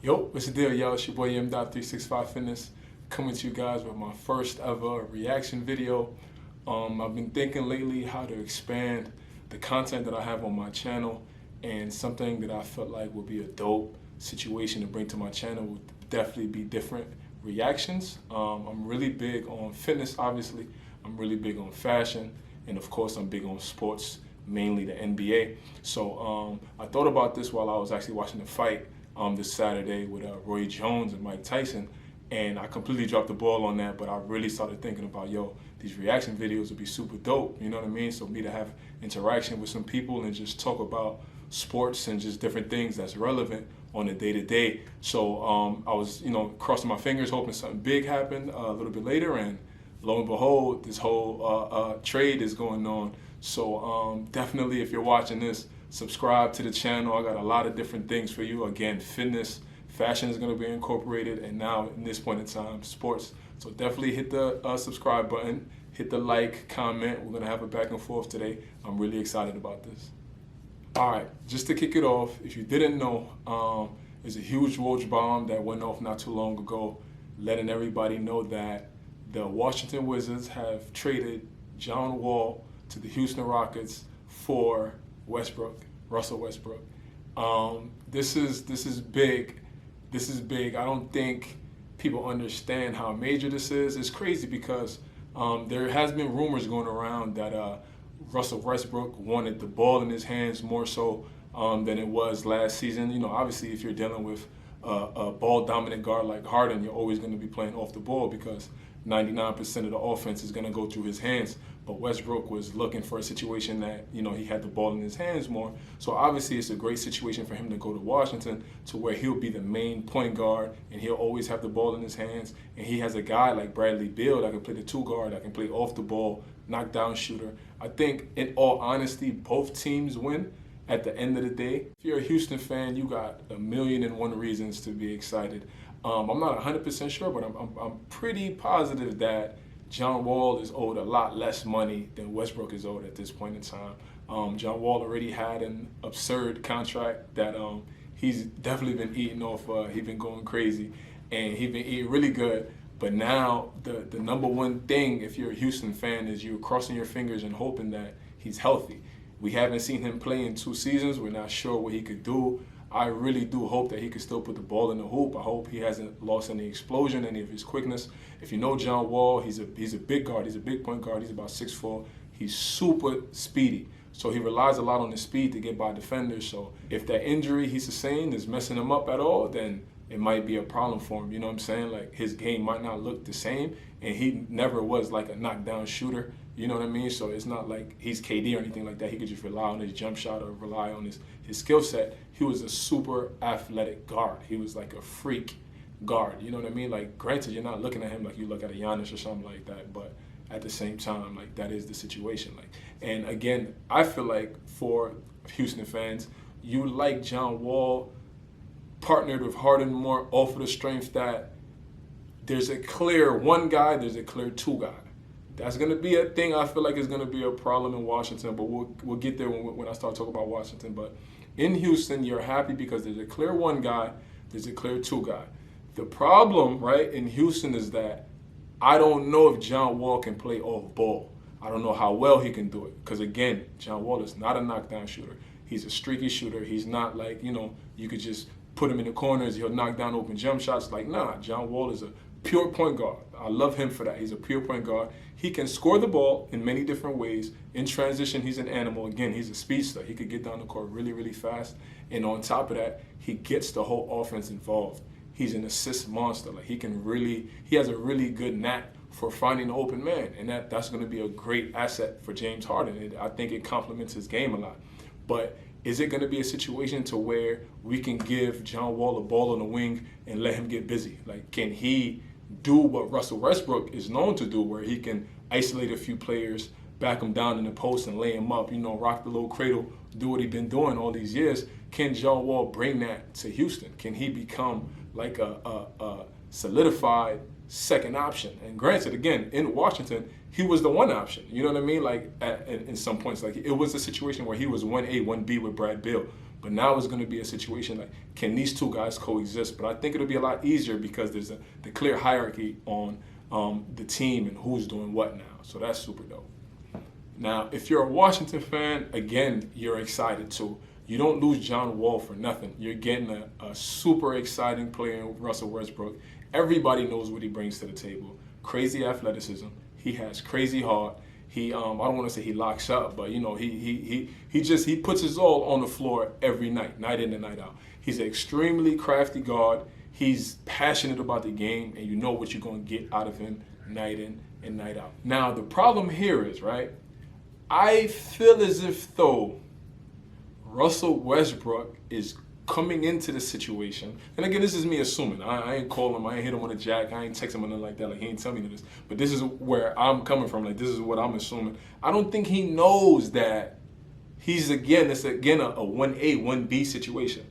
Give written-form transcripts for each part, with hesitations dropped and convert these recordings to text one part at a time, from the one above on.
Yo, what's the deal, y'all? It's your boy M.365 Fitness coming to you guys with my first ever reaction video. I've been thinking lately how to expand the content that I have on my channel, and something that I felt like would be a dope situation to bring to my channel would definitely be different reactions. I'm really big on fitness, obviously. I'm really big on fashion, and of course I'm big on sports, mainly the NBA. So I thought about this while I was actually watching the fight this Saturday with Roy Jones and Mike Tyson, and I completely dropped the ball on that, but I really started thinking about, these reaction videos would be super dope, you know what I mean? So me to have interaction with some people and just talk about sports and just different things that's relevant on a day-to-day. So I was, crossing my fingers, hoping something big happened a little bit later, and lo and behold, this whole trade is going on. So definitely, if you're watching this, subscribe to the channel. I got a lot of different things for you. Again, fitness, fashion is going to be incorporated, and now in this point in time, sports. So definitely hit the subscribe button, hit the like, comment. We're going to have a back and forth today. I'm really excited about this. All right, just to kick it off, if you didn't know, there's a huge WOJ bomb that went off not too long ago, letting everybody know that the Washington Wizards have traded John Wall to the Houston Rockets for Russell Westbrook. This is big. This is big. I don't think people understand how major this is. It's crazy because there has been rumors going around that Russell Westbrook wanted the ball in his hands more so than it was last season. Obviously, if you're dealing with a ball-dominant guard like Harden, you're always going to be playing off the ball because 99% of the offense is going to go through his hands. But Westbrook was looking for a situation that, he had the ball in his hands more. So obviously it's a great situation for him to go to Washington, to where he'll be the main point guard and he'll always have the ball in his hands. And he has a guy like Bradley Beal that can play the two guard, that can play off the ball, knockdown shooter. I think, in all honesty, both teams win at the end of the day. If you're a Houston fan, you got 1,000,001 reasons to be excited. I'm not 100% sure, but I'm pretty positive that John Wall is owed a lot less money than Westbrook is owed at this point in time. John Wall already had an absurd contract that he's definitely been eating off. He's been going crazy, and he's been eating really good. But now the number one thing, if you're a Houston fan, is you're crossing your fingers and hoping that he's healthy. We haven't seen him play in 2 seasons. We're not sure what he could do. I really do hope that he can still put the ball in the hoop. I hope he hasn't lost any explosion, any of his quickness. If you know John Wall, he's a big guard. He's a big point guard. He's about 6'4". He's super speedy. So he relies a lot on his speed to get by defenders. So if that injury he sustained is messing him up at all, then it might be a problem for him. You know what I'm saying? Like, his game might not look the same, and he never was like a knockdown shooter. You know what I mean? So it's not like he's KD or anything like that. He could just rely on his jump shot or rely on his skill set. He was a super athletic guard. He was like a freak guard. You know what I mean? Like, granted, you're not looking at him like you look at a Giannis or something like that, but at the same time, like, that is the situation. Like, and again, I feel like for Houston fans, you like John Wall partnered with Harden more off of the strength that there's a clear one guy, there's a clear two guy. That's going to be a thing I feel like is going to be a problem in Washington, but we'll get there when I start talking about Washington. But in Houston, you're happy because there's a clear one guy, there's a clear two guy. The problem, right, in Houston is that I don't know if John Wall can play off ball. I don't know how well he can do it because, again, John Wall is not a knockdown shooter. He's a streaky shooter. He's not like, you could just put him in the corners, he'll knock down open jump shots. Like, nah, John Wall is a pure point guard. I love him for that. He's a pure point guard. He can score the ball in many different ways. In transition, he's an animal. Again, he's a speedster. He could get down the court really, really fast. And on top of that, he gets the whole offense involved. He's an assist monster. Like, he has a really good knack for finding the open man. And that's going to be a great asset for James Harden. I think it complements his game a lot. But is it going to be a situation to where we can give John Wall a ball on the wing and let him get busy? Like, can he do what Russell Westbrook is known to do, where he can isolate a few players, back them down in the post and lay them up, rock the little cradle, do what he's been doing all these years? Can John Wall bring that to Houston? Can he become like a solidified second option? And granted, again, in Washington, he was the one option. You know what I mean? Like, in some points, like, it was a situation where he was 1A, 1B with Brad Beal. But now it's going to be a situation like, can these two guys coexist? But I think it'll be a lot easier because there's the clear hierarchy on the team and who's doing what now. So that's super dope. Now, if you're a Washington fan, again, you're excited too. You don't lose John Wall for nothing. You're getting a super exciting player in Russell Westbrook. Everybody knows what he brings to the table. Crazy athleticism. He has crazy heart. He I don't want to say he locks up, but you know, he puts his all on the floor every night, night in and night out. He's an extremely crafty guard. He's passionate about the game, and you know what you're going to get out of him night in and night out. Now, the problem here is, right, I feel as if though Russell Westbrook is coming into the situation, and again, this is me assuming. I ain't call him, I ain't hit him on a jack, I ain't text him or nothing like that. Like, he ain't tell me this. But this is where I'm coming from. Like, this is what I'm assuming. I don't think he knows that it's again a 1A, 1B situation.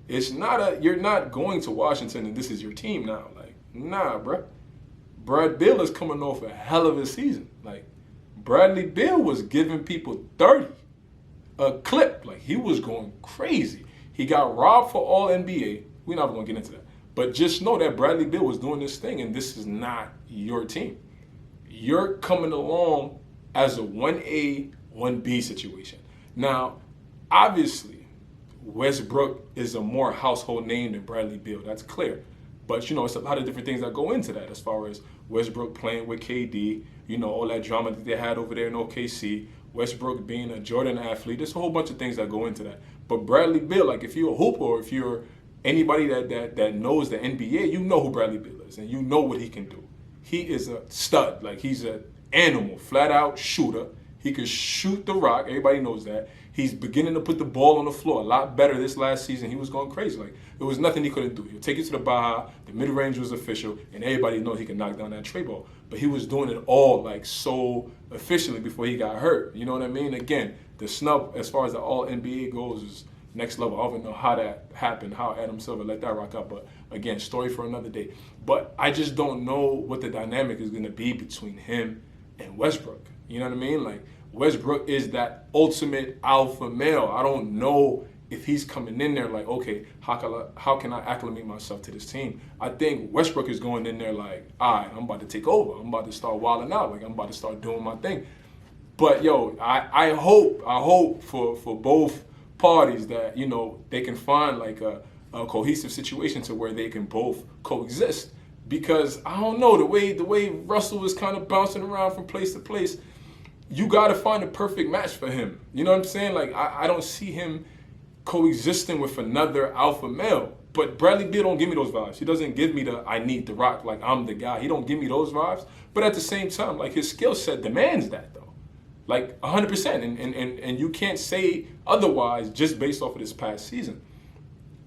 It's not you're not going to Washington and this is your team now. Like, nah, bruh. Brad Beal is coming off a hell of a season. Like, Bradley Beal was giving people 30 a clip. Like, he was going crazy. He got robbed for all NBA. We're not going to get into that. But just know that Bradley Beal was doing this thing, and this is not your team. You're coming along as a 1A, 1B situation. Now, obviously, Westbrook is a more household name than Bradley Beal. That's clear. But, you know, it's a lot of different things that go into that as far as Westbrook playing with KD, you know, all that drama that they had over there in OKC, Westbrook being a Jordan athlete. There's a whole bunch of things that go into that. But Bradley Beal, like, if you're a hooper or if you're anybody that knows the NBA, you know who Bradley Beal is and you know what he can do. He is a stud. Like, he's an animal, flat out shooter. He can shoot the rock. Everybody knows that. He's beginning to put the ball on the floor a lot better this last season. He was going crazy. Like, there was nothing he couldn't do. He'll take you to the Baja. The mid-range was official, and everybody knows he can knock down that tray ball. But he was doing it all, like, so efficiently before he got hurt. You know what I mean? Again, the snub, as far as the All-NBA goes, is next level. I don't even know how that happened, how Adam Silver let that rock up. But, again, story for another day. But I just don't know what the dynamic is going to be between him and Westbrook. You know what I mean? Like, Westbrook is that ultimate alpha male. I don't know if he's coming in there like, okay, how can I acclimate myself to this team? I think Westbrook is going in there like, all right, I'm about to take over. I'm about to start wilding out. Like, I'm about to start doing my thing. But, yo, I hope for both parties that, you know, they can find like a cohesive situation to where they can both coexist. Because I don't know, the way Russell is kind of bouncing around from place to place, you got to find a perfect match for him. You know what I'm saying? Like, I don't see him coexisting with another alpha male. But Bradley Beal don't give me those vibes. He doesn't give me the I need the rock, like I'm the guy. He don't give me those vibes. But at the same time, like, his skill set demands that though. Like 100%. And you can't say otherwise just based off of this past season.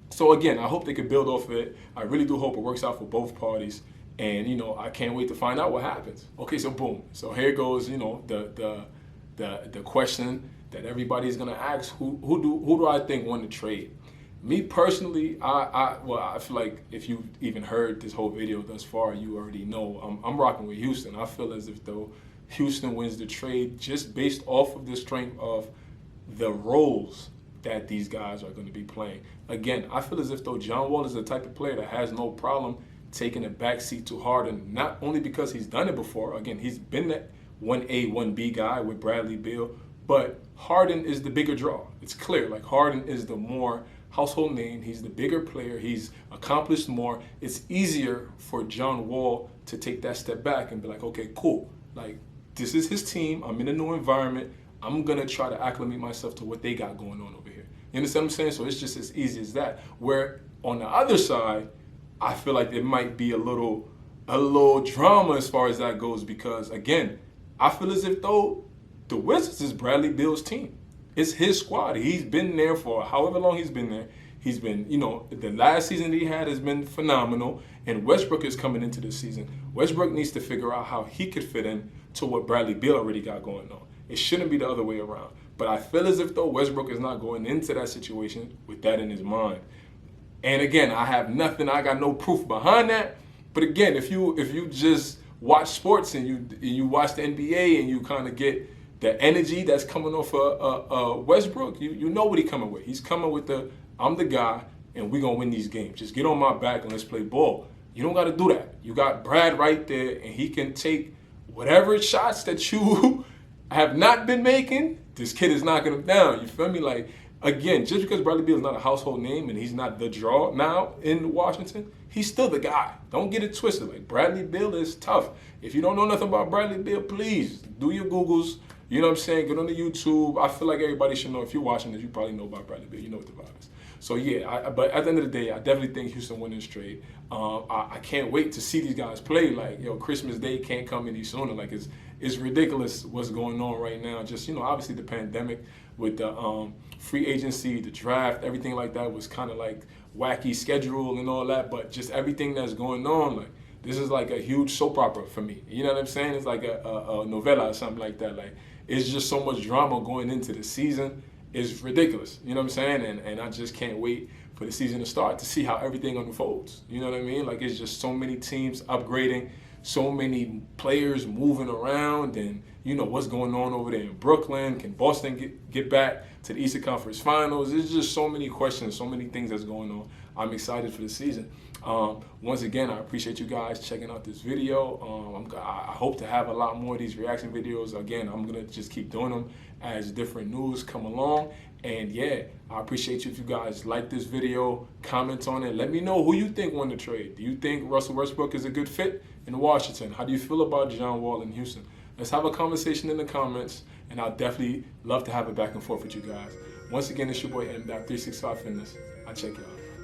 So again, I hope they can build off of it. I really do hope it works out for both parties. And, you know, I can't wait to find out what happens. Okay, so boom. So here goes, you know, the question that everybody's gonna ask: Who do I think won the trade? Me personally, I feel like if you even heard this whole video thus far, you already know I'm rocking with Houston. I feel as if though Houston wins the trade just based off of the strength of the roles that these guys are going to be playing. Again, I feel as if though John Wall is the type of player that has no problem taking a backseat to Harden, not only because he's done it before. Again, he's been that 1A, 1B guy with Bradley Beal, but Harden is the bigger draw. It's clear, like Harden is the more household name. He's the bigger player. He's accomplished more. It's easier for John Wall to take that step back and be like, okay, cool. Like, this is his team. I'm in a new environment. I'm going to try to acclimate myself to what they got going on over here. You understand what I'm saying? So it's just as easy as that. Where on the other side, I feel like it might be a little drama as far as that goes, because again, I feel as if though the Wizards is Bradley Beal's team. It's his squad. He's been there for however long he's been there. He's been, you know, the last season that he had has been phenomenal, and Westbrook is coming into this season. Westbrook needs to figure out how he could fit in to what Bradley Beal already got going on. It shouldn't be the other way around. But I feel as if though Westbrook is not going into that situation with that in his mind. And again, I got no proof behind that. But again, if you just watch sports and you watch the NBA and you kind of get the energy that's coming off of Westbrook, you know what he's coming with. He's coming with the, I'm the guy, and we're going to win these games. Just get on my back and let's play ball. You don't got to do that. You got Brad right there, and he can take whatever shots that you have not been making. This kid is knocking them down. You feel me? Like, again, just because Bradley Beal is not a household name and he's not the draw now in Washington, he's still the guy. Don't get it twisted. Like, Bradley Beal is tough. If you don't know nothing about Bradley Beal, please do your Googles. You know what I'm saying? Get on the YouTube. I feel like everybody should know. If you're watching this, you probably know about Bradley Beal. You know what the vibe is. So, yeah, but at the end of the day, I definitely think Houston winning straight. I can't wait to see these guys play. Like, yo, Christmas Day can't come any sooner. Like, it's ridiculous what's going on right now. Just, you know, obviously the pandemic with the free agency, the draft, everything like that was kind of like wacky schedule and all that. But just everything that's going on, like, this is like a huge soap opera for me. You know what I'm saying? It's like a novella or something like that. Like, it's just so much drama going into the season. It's ridiculous. You know what I'm saying? And I just can't wait for the season to start to see how everything unfolds. You know what I mean? Like, it's just so many teams upgrading, so many players moving around, and you know what's going on over there in Brooklyn. Can Boston get back to the Eastern Conference Finals? There's just so many questions, so many things that's going on. I'm excited for the season. Once again, I appreciate you guys checking out this video. I hope to have a lot more of these reaction videos. Again, I'm going to just keep doing them as different news come along. And yeah, I appreciate you if you guys like this video, comment on it. Let me know who you think won the trade. Do you think Russell Westbrook is a good fit in Washington? How do you feel about John Wall in Houston? Let's have a conversation in the comments, and I'll definitely love to have it back and forth with you guys. Once again, it's your boy M. 365 Fitness. I'll check you out.